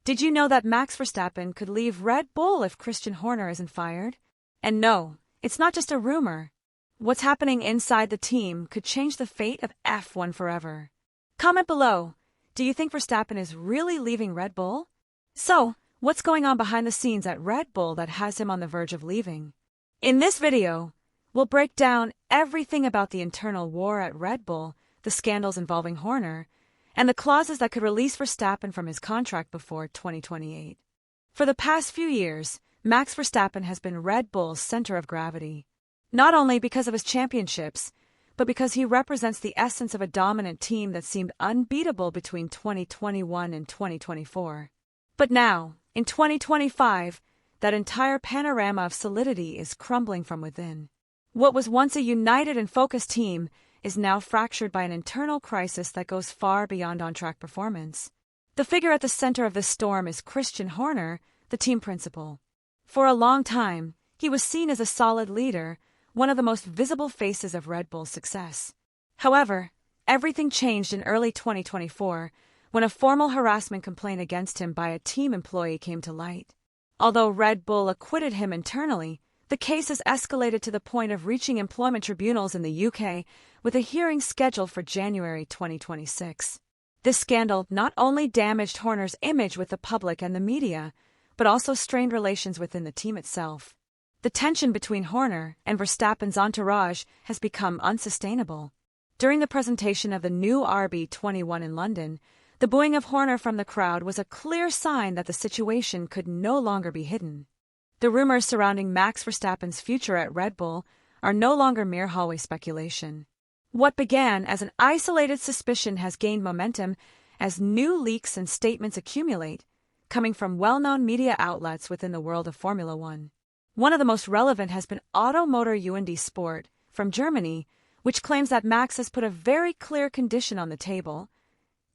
Did you know that Max Verstappen could leave Red Bull if Christian Horner isn't fired? And no, it's not just a rumor. What's happening inside the team could change the fate of F1 forever. Comment below. Do you think Verstappen is really leaving Red Bull? So, what's going on behind the scenes at Red Bull that has him on the verge of leaving? In this video, we'll break down everything about the internal war at Red Bull, the scandals involving Horner, and the clauses that could release Verstappen from his contract before 2028. For the past few years, Max Verstappen has been Red Bull's center of gravity, not only because of his championships, but because he represents the essence of a dominant team that seemed unbeatable between 2021 and 2024. But now, in 2025, that entire panorama of solidity is crumbling from within. What was once a united and focused team is now fractured by an internal crisis that goes far beyond on-track performance. The figure at the center of this storm is Christian Horner, the team principal. For a long time, he was seen as a solid leader, one of the most visible faces of Red Bull's success. However, everything changed in early 2024 when a formal harassment complaint against him by a team employee came to light. Although Red Bull acquitted him internally, the case has escalated to the point of reaching employment tribunals in the UK, with a hearing scheduled for January 2026. This scandal not only damaged Horner's image with the public and the media, but also strained relations within the team itself. The tension between Horner and Verstappen's entourage has become unsustainable. During the presentation of the new RB21 in London, the booing of Horner from the crowd was a clear sign that the situation could no longer be hidden. The rumors surrounding Max Verstappen's future at Red Bull are no longer mere hallway speculation. What began as an isolated suspicion has gained momentum as new leaks and statements accumulate, coming from well-known media outlets within the world of Formula One. One of the most relevant has been Automotor UND Sport from Germany, which claims that Max has put a very clear condition on the table.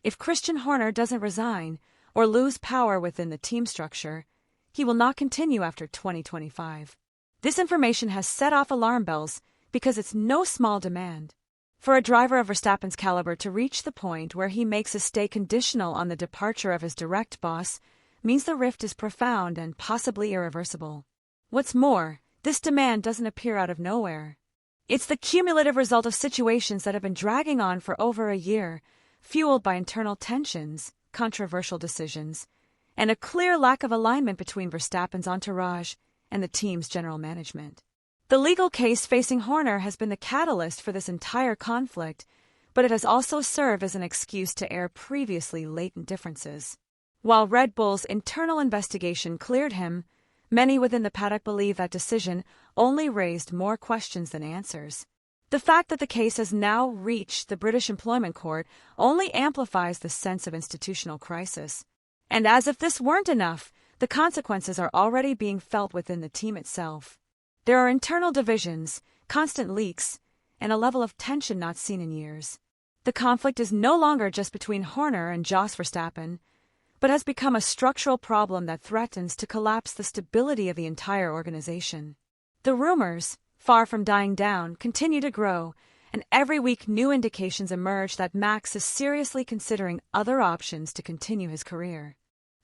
If Christian Horner doesn't resign or lose power within the team structure, he will not continue after 2025. This information has set off alarm bells because it's no small demand. For a driver of Verstappen's caliber to reach the point where he makes his stay conditional on the departure of his direct boss means the rift is profound and possibly irreversible. What's more, this demand doesn't appear out of nowhere. It's the cumulative result of situations that have been dragging on for over a year, fueled by internal tensions, controversial decisions, and a clear lack of alignment between Verstappen's entourage and the team's general management. The legal case facing Horner has been the catalyst for this entire conflict, but it has also served as an excuse to air previously latent differences. While Red Bull's internal investigation cleared him, many within the paddock believe that decision only raised more questions than answers. The fact that the case has now reached the British Employment Court only amplifies the sense of institutional crisis. And as if this weren't enough, the consequences are already being felt within the team itself. There are internal divisions, constant leaks, and a level of tension not seen in years. The conflict is no longer just between Horner and Jos Verstappen, but has become a structural problem that threatens to collapse the stability of the entire organization. The rumors, far from dying down, continue to grow, and every week new indications emerge that Max is seriously considering other options to continue his career.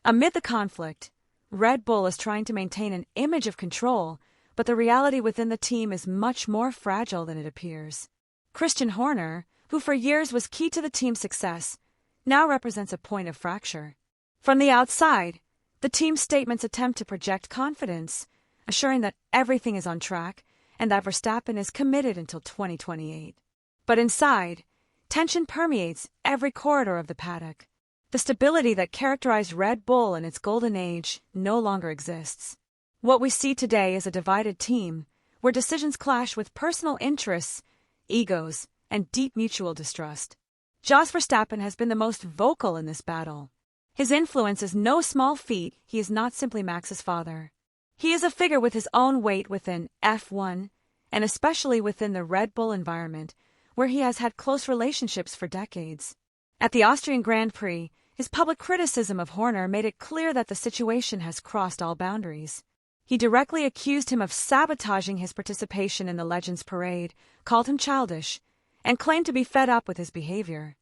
Amid the conflict, Red Bull is trying to maintain an image of control, but the reality within the team is much more fragile than it appears. Christian Horner, who for years was key to the team's success, now represents a point of fracture. From the outside, the team's statements attempt to project confidence, assuring that everything is on track and that Verstappen is committed until 2028. But inside, tension permeates every corridor of the paddock. The stability that characterized Red Bull in its golden age no longer exists. What we see today is a divided team, where decisions clash with personal interests, egos, and deep mutual distrust. Jos Verstappen has been the most vocal in this battle. His influence is no small feat. He is not simply Max's father. He is a figure with his own weight within F1, and especially within the Red Bull environment, where he has had close relationships for decades. At the Austrian Grand Prix, his public criticism of Horner made it clear that the situation has crossed all boundaries. He directly accused him of sabotaging his participation in the Legends Parade, called him childish, and claimed to be fed up with his behavior.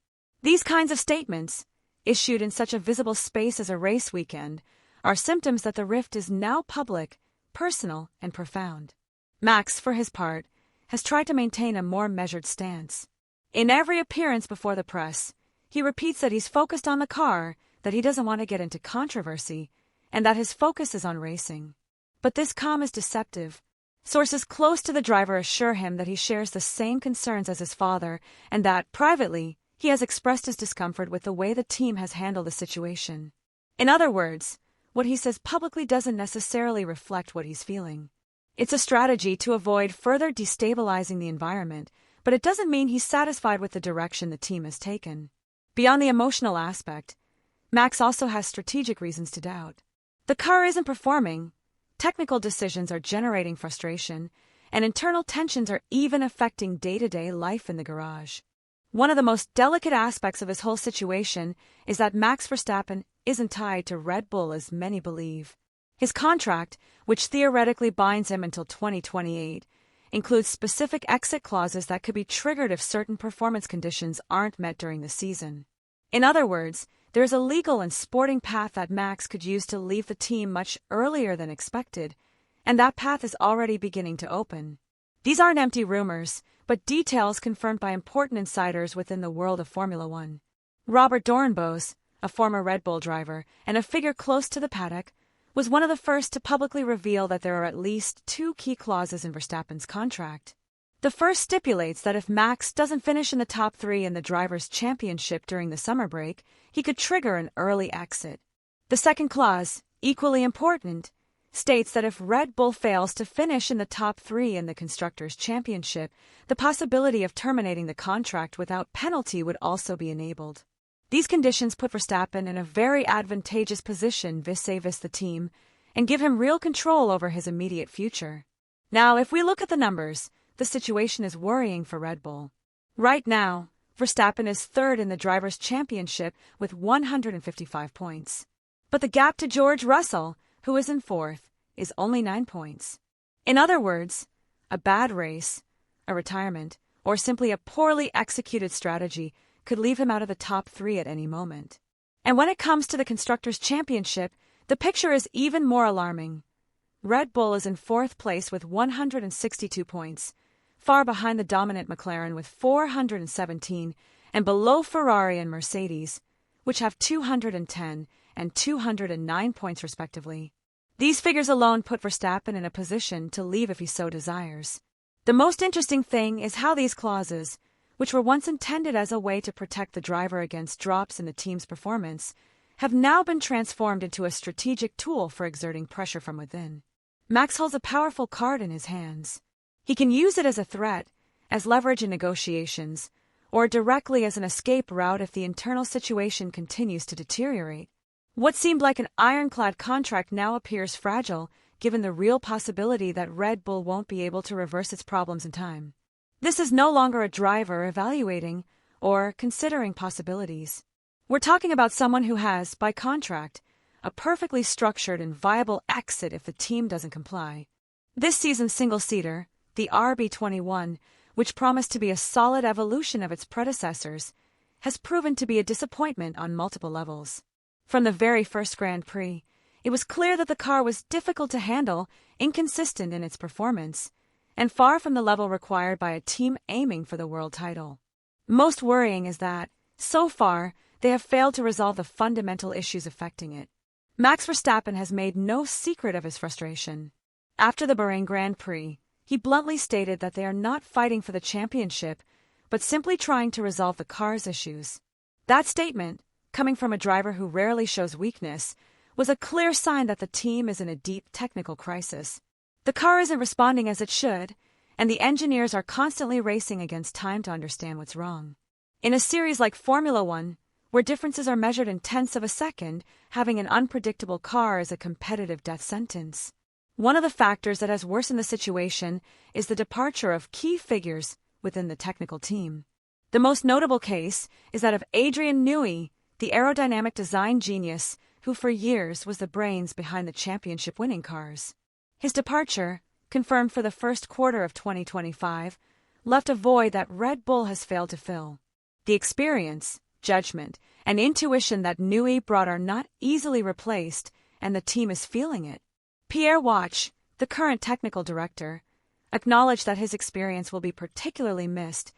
These kinds of statements, issued in such a visible space as a race weekend, are symptoms that the rift is now public, personal, and profound. Max, for his part, has tried to maintain a more measured stance. In every appearance before the press, he repeats that he's focused on the car, that he doesn't want to get into controversy, and that his focus is on racing. But this calm is deceptive. Sources close to the driver assure him that he shares the same concerns as his father, and that, privately, he has expressed his discomfort with the way the team has handled the situation. In other words, what he says publicly doesn't necessarily reflect what he's feeling. It's a strategy to avoid further destabilizing the environment, but it doesn't mean he's satisfied with the direction the team has taken. Beyond the emotional aspect, Max also has strategic reasons to doubt. The car isn't performing, technical decisions are generating frustration, and internal tensions are even affecting day-to-day life in the garage. One of the most delicate aspects of this whole situation is that Max Verstappen isn't tied to Red Bull as many believe. His contract, which theoretically binds him until 2028, includes specific exit clauses that could be triggered if certain performance conditions aren't met during the season. In other words, there is a legal and sporting path that Max could use to leave the team much earlier than expected, and that path is already beginning to open. These aren't empty rumors, but details confirmed by important insiders within the world of Formula One. Robert Doornbos, a former Red Bull driver and a figure close to the paddock, was one of the first to publicly reveal that there are at least two key clauses in Verstappen's contract. The first stipulates that if Max doesn't finish in the top 3 in the Drivers' Championship during the summer break, he could trigger an early exit. The second clause, equally important, states that if Red Bull fails to finish in the top 3 in the Constructors' Championship, the possibility of terminating the contract without penalty would also be enabled. These conditions put Verstappen in a very advantageous position vis-a-vis the team and give him real control over his immediate future. Now, if we look at the numbers, the situation is worrying for Red Bull. Right now, Verstappen is third in the Drivers' Championship with 155 points. But the gap to George Russell, who is in fourth, is only 9 points. In other words, a bad race, a retirement, or simply a poorly executed strategy could leave him out of the top 3 at any moment. And when it comes to the Constructors' Championship, the picture is even more alarming. Red Bull is in fourth place with 162 points, far behind the dominant McLaren with 417, and below Ferrari and Mercedes, which have 210 and 209 points respectively. These figures alone put Verstappen in a position to leave if he so desires. The most interesting thing is how these clauses, which were once intended as a way to protect the driver against drops in the team's performance, have now been transformed into a strategic tool for exerting pressure from within. Max holds a powerful card in his hands. He can use it as a threat, as leverage in negotiations, or directly as an escape route if the internal situation continues to deteriorate. What seemed like an ironclad contract now appears fragile, given the real possibility that Red Bull won't be able to reverse its problems in time. This is no longer a driver evaluating or considering possibilities. We're talking about someone who has, by contract, a perfectly structured and viable exit if the team doesn't comply. This season's single-seater, the RB21, which promised to be a solid evolution of its predecessors, has proven to be a disappointment on multiple levels. From the very first Grand Prix, it was clear that the car was difficult to handle, inconsistent in its performance, and far from the level required by a team aiming for the world title. Most worrying is that, so far, they have failed to resolve the fundamental issues affecting it. Max Verstappen has made no secret of his frustration. After the Bahrain Grand Prix, he bluntly stated that they are not fighting for the championship, but simply trying to resolve the car's issues. That statement, coming from a driver who rarely shows weakness, was a clear sign that the team is in a deep technical crisis. The car isn't responding as it should, and the engineers are constantly racing against time to understand what's wrong. In a series like Formula One, where differences are measured in tenths of a second, having an unpredictable car is a competitive death sentence. One of the factors that has worsened the situation is the departure of key figures within the technical team. The most notable case is that of Adrian Newey, the aerodynamic design genius who for years was the brains behind the championship-winning cars. His departure, confirmed for the first quarter of 2025, left a void that Red Bull has failed to fill. The experience, judgment, and intuition that Nui brought are not easily replaced, and the team is feeling it. Pierre Wacht, the current technical director, acknowledged that his experience will be particularly missed,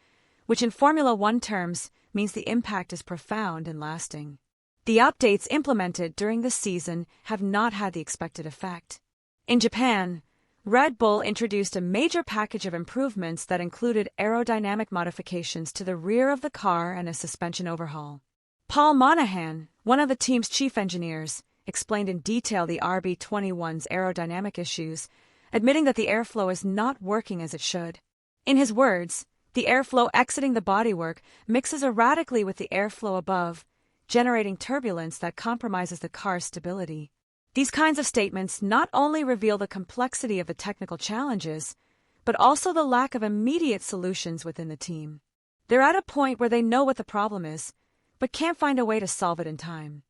which in Formula One terms means the impact is profound and lasting. The updates implemented during the season have not had the expected effect. In Japan, Red Bull introduced a major package of improvements that included aerodynamic modifications to the rear of the car and a suspension overhaul. Paul Monahan, one of the team's chief engineers, explained in detail the RB21's aerodynamic issues, admitting that the airflow is not working as it should. In his words, the airflow exiting the bodywork mixes erratically with the airflow above, generating turbulence that compromises the car's stability. These kinds of statements not only reveal the complexity of the technical challenges, but also the lack of immediate solutions within the team. They're at a point where they know what the problem is, but can't find a way to solve it in time.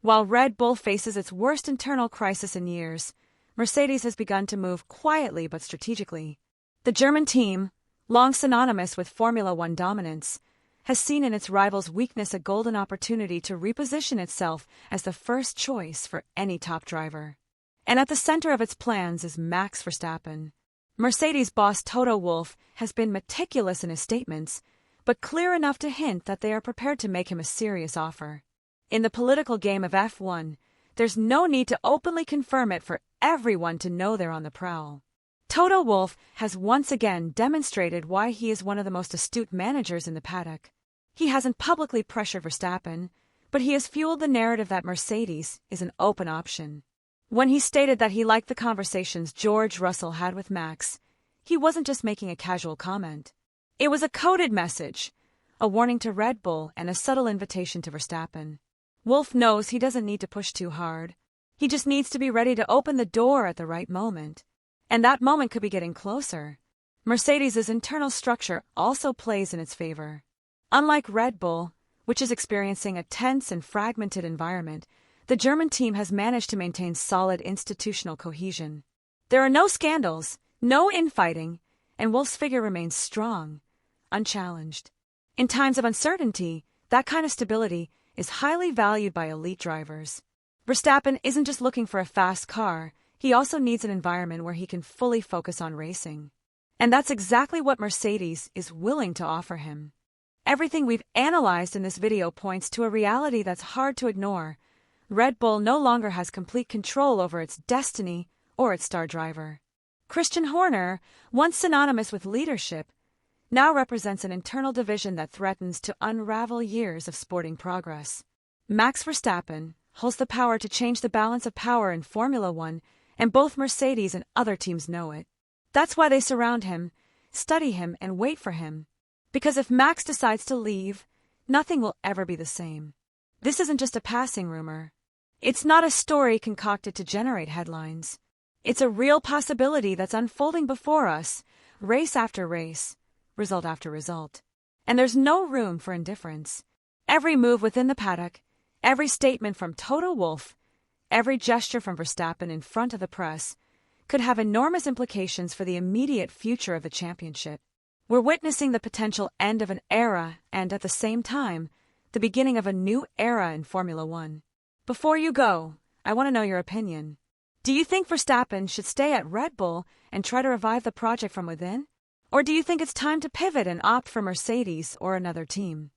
While Red Bull faces its worst internal crisis in years, Mercedes has begun to move quietly but strategically. The German team, long synonymous with Formula One dominance, has seen in its rival's weakness a golden opportunity to reposition itself as the first choice for any top driver. And at the center of its plans is Max Verstappen. Mercedes boss Toto Wolff has been meticulous in his statements, but clear enough to hint that they are prepared to make him a serious offer. In the political game of F1, there's no need to openly confirm it for everyone to know they're on the prowl. Toto Wolff has once again demonstrated why he is one of the most astute managers in the paddock. He hasn't publicly pressured Verstappen, but he has fueled the narrative that Mercedes is an open option. When he stated that he liked the conversations George Russell had with Max, he wasn't just making a casual comment. It was a coded message, a warning to Red Bull and a subtle invitation to Verstappen. Wolff knows he doesn't need to push too hard. He just needs to be ready to open the door at the right moment. And that moment could be getting closer. Mercedes' internal structure also plays in its favor. Unlike Red Bull, which is experiencing a tense and fragmented environment, the German team has managed to maintain solid institutional cohesion. There are no scandals, no infighting, and Wolff's figure remains strong, unchallenged. In times of uncertainty, that kind of stability is highly valued by elite drivers. Verstappen isn't just looking for a fast car, he also needs an environment where he can fully focus on racing. And that's exactly what Mercedes is willing to offer him. Everything we've analyzed in this video points to a reality that's hard to ignore. Red Bull no longer has complete control over its destiny or its star driver. Christian Horner, once synonymous with leadership, now represents an internal division that threatens to unravel years of sporting progress. Max Verstappen holds the power to change the balance of power in Formula One, and both Mercedes and other teams know it. That's why they surround him, study him, and wait for him. Because if Max decides to leave, nothing will ever be the same. This isn't just a passing rumor. It's not a story concocted to generate headlines. It's a real possibility that's unfolding before us, race after race, result after result. And there's no room for indifference. Every move within the paddock, every statement from Toto Wolff, every gesture from Verstappen in front of the press could have enormous implications for the immediate future of the championship. We're witnessing the potential end of an era and, at the same time, the beginning of a new era in Formula One. Before you go, I want to know your opinion. Do you think Verstappen should stay at Red Bull and try to revive the project from within? Or do you think it's time to pivot and opt for Mercedes or another team?